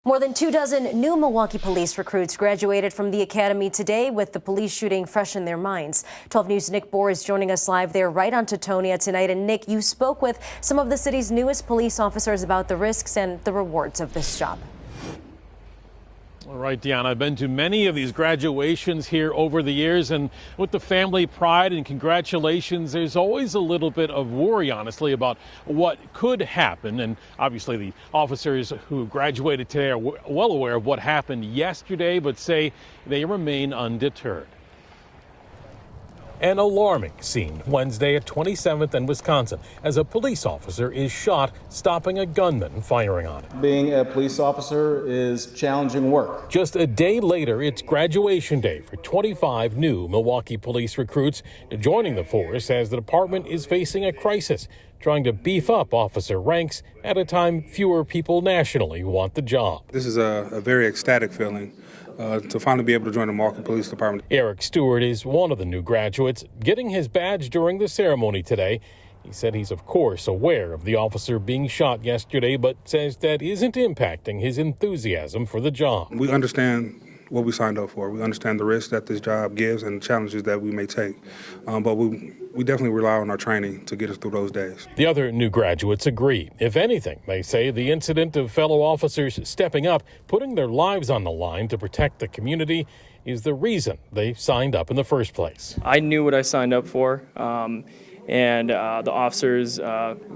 More than 24 new Milwaukee police recruits graduated from the academy today, with the police shooting fresh in their minds. 12 News' Nick Bohr is joining us live there right on Teutonia tonight. And Nick, you spoke with some of the city's newest police officers about the risks and the rewards of this job. All right, Deanna, I've been to many of these graduations here over the years, and with the family pride and congratulations, there's always a little bit of worry, honestly, about what could happen. And obviously the officers who graduated today are well aware of what happened yesterday, but say they remain undeterred. An alarming scene Wednesday at 27th and Wisconsin as a police officer is shot stopping a gunman firing on him. Being a police officer is challenging work. Just a day later, it's graduation day for 25 new Milwaukee police recruits joining the force as the department is facing a crisis, trying to beef up officer ranks at a time fewer people nationally want the job. This is a very ecstatic feeling. To finally be able to join the Milwaukee Police Department. Eric Stewart is one of the new graduates getting his badge during the ceremony today. He said he's, of course, aware of the officer being shot yesterday, but says that isn't impacting his enthusiasm for the job. We understand what we signed up for. We understand the risks that this job gives and the challenges that we may take. But we definitely rely on our training to get us through those days. The other new graduates agree. If anything, they say the incident of fellow officers stepping up, putting their lives on the line to protect the community is the reason they signed up in the first place. I knew what I signed up for. And the officers who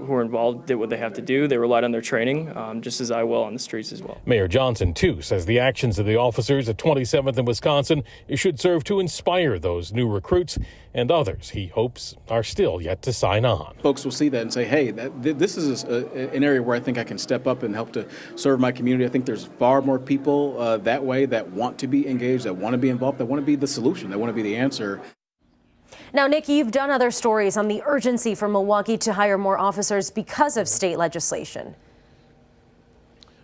were involved did what they have to do. They relied on their training, just as I will on the streets as well. Mayor Johnson, too, says the actions of the officers at 27th and Wisconsin should serve to inspire those new recruits and others he hopes are still yet to sign on. Folks will see that and say, hey, this is an area where I think I can step up and help to serve my community. I think there's far more people that way that want to be engaged, that want to be involved, that want to be the solution, that want to be the answer. Now, Nick, you've done other stories on the urgency for Milwaukee to hire more officers because of state legislation.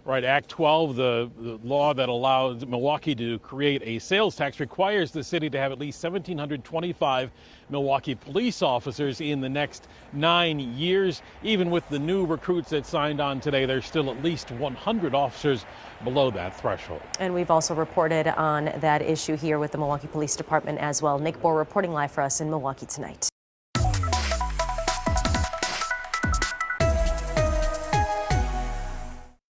Right. Act 12, the law that allows Milwaukee to create a sales tax, requires the city to have at least 1,725 Milwaukee police officers in the next 9 years. Even with the new recruits that signed on today, there's still at least 100 officers below that threshold. And we've also reported on that issue here with the Milwaukee Police Department as well. Nick Bohr reporting live for us in Milwaukee tonight.